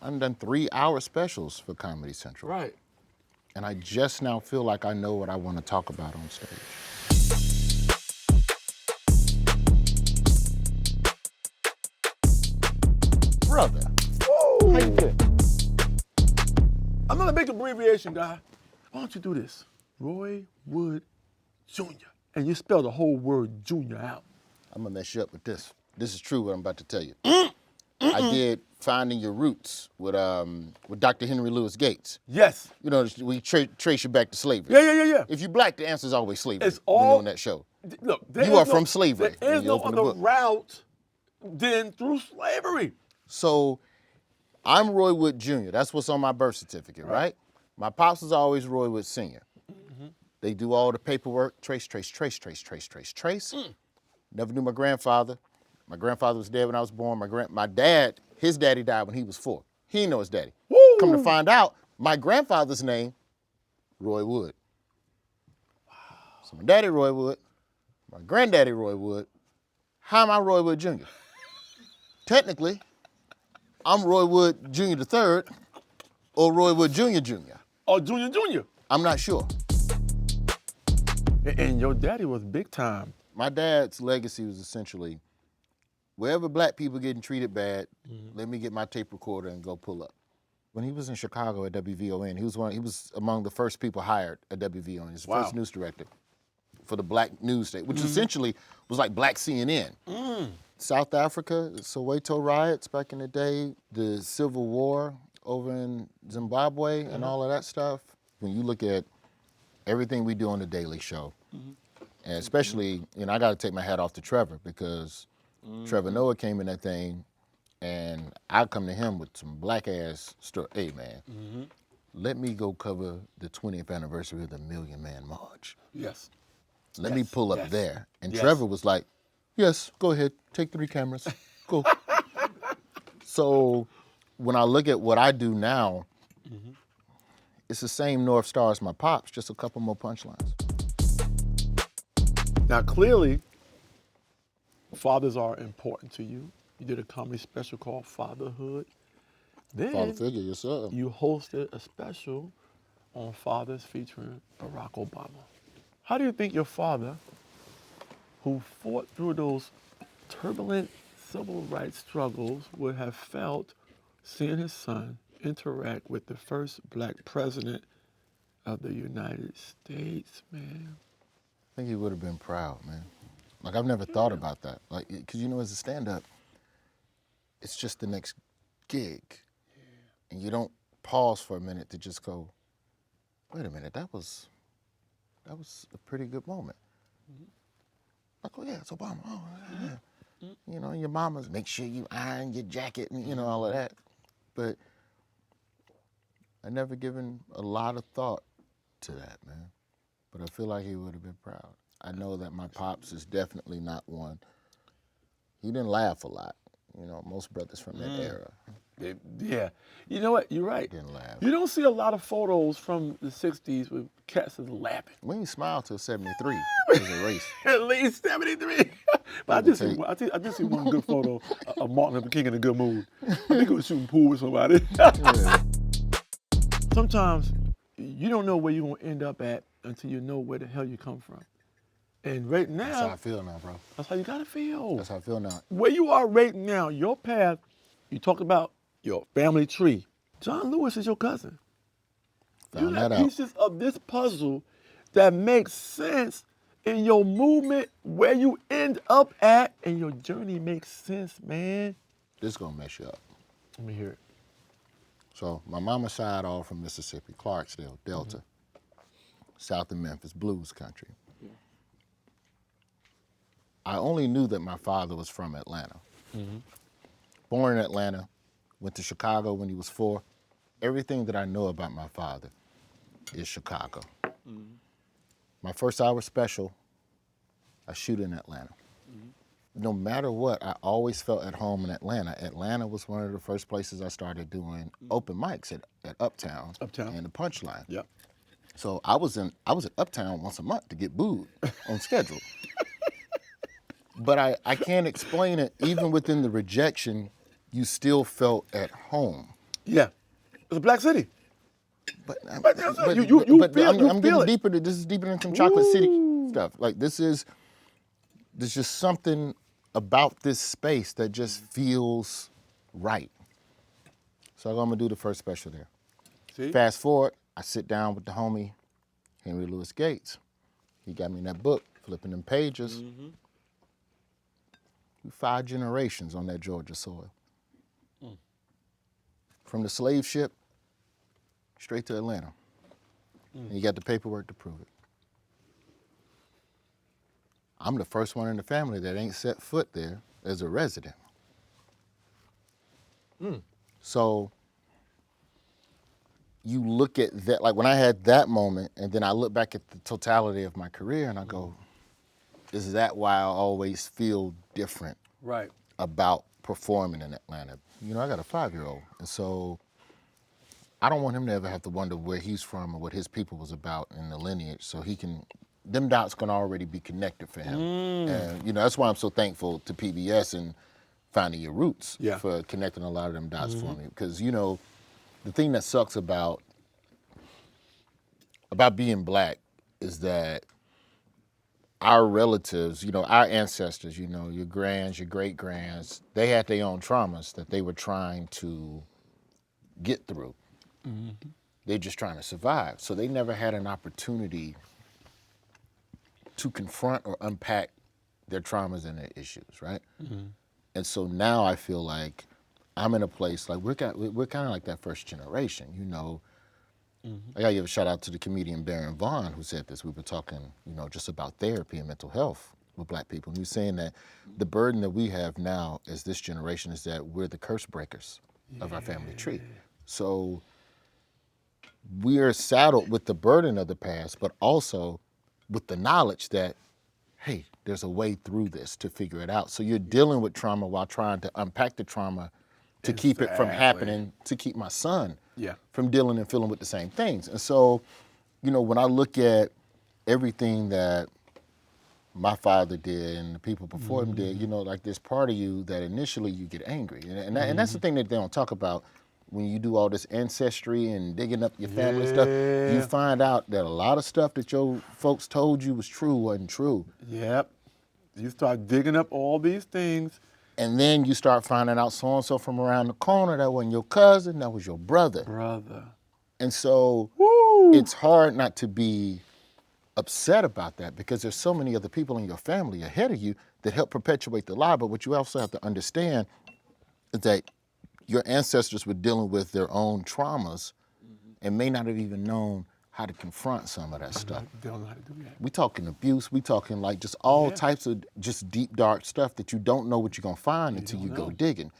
I've done 3-hour specials for Comedy Central. Right. And I just now feel like I know what I want to talk about on stage. Brother, Ooh. how you doing? I'm not a big abbreviation guy. Why don't you do this? Roy Wood Jr. And you spell the whole word junior out. I'm gonna mess you up with this. This is true what I'm about to tell you. I did Finding Your Roots with Dr. Henry Louis Gates. Yes. You know, we trace you back to slavery. Yeah. If you black, the answer's always slavery. It's when all you're on that show. Look, You are from slavery. There is when you no open the other book. route than through slavery. So I'm Roy Wood Jr. That's what's on my birth certificate, right? My pops was always Roy Wood Sr. Mm-hmm. They do all the paperwork, trace. Never knew my grandfather. My grandfather was dead when I was born. My dad, his daddy died when he was 4. He didn't know his daddy. Woo! Come to find out, my grandfather's name, Roy Wood. Wow. So my daddy Roy Wood, my granddaddy Roy Wood. How am I Roy Wood Jr.? Technically, I'm Roy Wood Jr. III or Roy Wood Jr. Jr. Or Junior. I'm not sure. And your daddy was big time. My dad's legacy was essentially, wherever black people getting treated bad, let me get my tape recorder and go pull up. When he was in Chicago at WVON, he was among the first people hired at WVON. He was the first news director for the black news station, which essentially was like black CNN. South Africa, Soweto riots back in the day, the Civil War over in Zimbabwe and all of that stuff. When you look at everything we do on The Daily Show, and especially, you know, I got to take my hat off to Trevor because Trevor Noah came in that thing and I come to him with some black ass story. Hey man, let me go cover the 20th anniversary of the Million Man March. Yes. Let me pull up there. And Trevor was like, yes, go ahead, take 3 cameras, go. So when I look at what I do now, it's the same North Star as my pops, just a couple more punchlines. Now, clearly, fathers are important to you. You did a comedy special called Fatherhood. Then Father figure, yes sir. you hosted a special on fathers featuring Barack Obama. How do you think your father, who fought through those turbulent civil rights struggles, would have felt seeing his son interact with the first black president of the United States, man? I think he would have been proud, man. Like, I've never thought about that. Like, because, you know, as a stand-up, it's just the next gig. And you don't pause for a minute to just go, wait a minute, that was a pretty good moment. Like, oh yeah, it's Obama. Oh, yeah. You know, your mama's, make sure you iron your jacket and, you know, all of that. But I never given a lot of thought to that, man. But I feel like he would have been proud. I know that my pops is definitely not one. He didn't laugh a lot. You know, most brothers from that era. Yeah. You know what? You're right. Didn't laugh. You don't see a lot of photos from the 60s with cats that's laughing. We ain't smiled till 73. It was a race. At least 73. But I did see one good photo of Martin Luther King in a good mood. I think he was shooting pool with somebody. Sometimes you don't know where you're going to end up at until you know where the hell you come from. And right now, That's how I feel now, bro. that's how you got to feel. That's how I feel now. Where you are right now, your path, you talk about your family tree. John Lewis is your cousin. Found You that have out. pieces of this puzzle that make sense in your movement, where you end up at, and your journey makes sense, man. This is gonna mess you up. Let me hear it. So my mama's side all from Mississippi, Clarksdale, Delta, south of Memphis, blues country. I only knew that my father was from Atlanta. Born in Atlanta, went to Chicago when he was 4. Everything that I know about my father is Chicago. My first hour special, I shoot in Atlanta. No matter what, I always felt at home in Atlanta. Atlanta was one of the first places I started doing open mics at Uptown. And the Punchline. Yep. So I was at Uptown once a month to get booed on schedule. But I can't explain it. Even within the rejection, you still felt at home. Yeah. It's a black city. But, But that's it. You feel I'm feel getting it. deeper. This is deeper than some Chocolate City stuff. Like there's just something about this space that just feels right. So I'm gonna do the first special there. See? Fast forward, I sit down with the homie Henry Louis Gates. He got me in that book, flipping them pages. 5 generations on that Georgia soil. From the slave ship straight to Atlanta. And you got the paperwork to prove it. I'm the first one in the family that ain't set foot there as a resident. So you look at that, like when I had that moment, and then I look back at the totality of my career and I go, is that why I always feel different Right. about performing in Atlanta? You know, I got a 5-year-old, and so I don't want him to ever have to wonder where he's from or what his people was about in the lineage, so he can, them dots can already be connected for him. And, you know, that's why I'm so thankful to PBS and Finding Your Roots for connecting a lot of them dots for me. Because, you know, the thing that sucks about being black is that our relatives, you know, our ancestors, you know, your grands, your great-grands, they had their own traumas that they were trying to get through. They're just trying to survive. So they never had an opportunity to confront or unpack their traumas and their issues, right? And so now I feel like I'm in a place, like we're kind of like that first generation, you know. I gotta give a shout out to the comedian Baron Vaughn who said this. We were talking, you know, just about therapy and mental health with black people. And he was saying that the burden that we have now as this generation is that we're the curse breakers of our family tree. So we are saddled with the burden of the past, but also with the knowledge that, hey, there's a way through this to figure it out. So you're dealing with trauma while trying to unpack the trauma to keep it from happening, to keep my son from dealing and feeling with the same things. And so, you know, when I look at everything that my father did and the people before him did, you know, like there's part of you that initially you get angry. And that's the thing that they don't talk about. When you do all this ancestry and digging up your family stuff, you find out that a lot of stuff that your folks told you was true wasn't true. Yep. You start digging up all these things. And then you start finding out so-and-so from around the corner, that wasn't your cousin, that was your brother. And so it's hard not to be upset about that because there's so many other people in your family ahead of you that help perpetuate the lie. But what you also have to understand is that your ancestors were dealing with their own traumas and may not have even known how to confront some of that stuff. They don't know how to do that. We talking abuse, we talking like just all types of just deep, dark stuff that you don't know what you're gonna find until you go digging.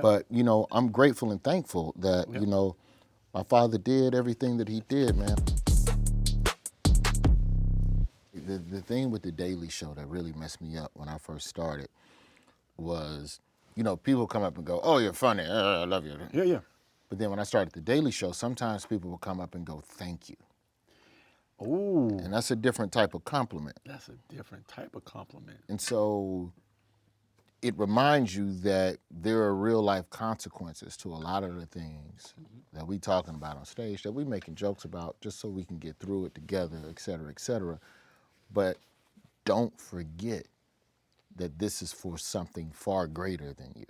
But, you know, I'm grateful and thankful that, you know, my father did everything that he did, man. The thing with the Daily Show that really messed me up when I first started was, you know, people come up and go, oh, you're funny, I love you. Yeah. But then when I started the Daily Show, sometimes people will come up and go, thank you. Ooh. And that's a different type of compliment. That's a different type of compliment. And so it reminds you that there are real life consequences to a lot of the things that we talking about on stage, that we making jokes about just so we can get through it together, et cetera, et cetera. But don't forget that this is for something far greater than you.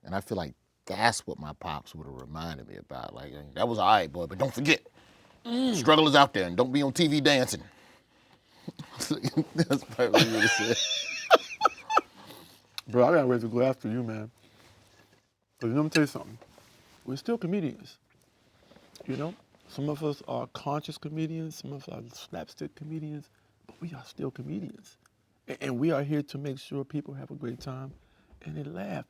And I feel like that's what my pops would have reminded me about. Like, that was all right, boy, but don't forget, struggle is out there and don't be on TV dancing. That's probably what he would have said. Bro, I gotta raise a glass for you, man. Because let me tell you something. We're still comedians. You know? Some of us are conscious comedians, some of us are slapstick comedians, but we are still comedians. And we are here to make sure people have a great time and they laugh.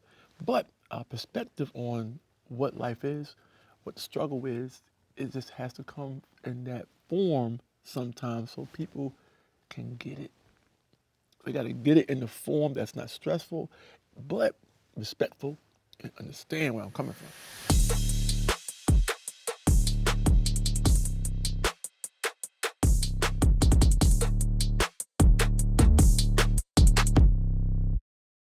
But our perspective on what life is, what the struggle is, it just has to come in that form sometimes so people can get it. We got to get it in the form that's not stressful, but respectful and understand where I'm coming from.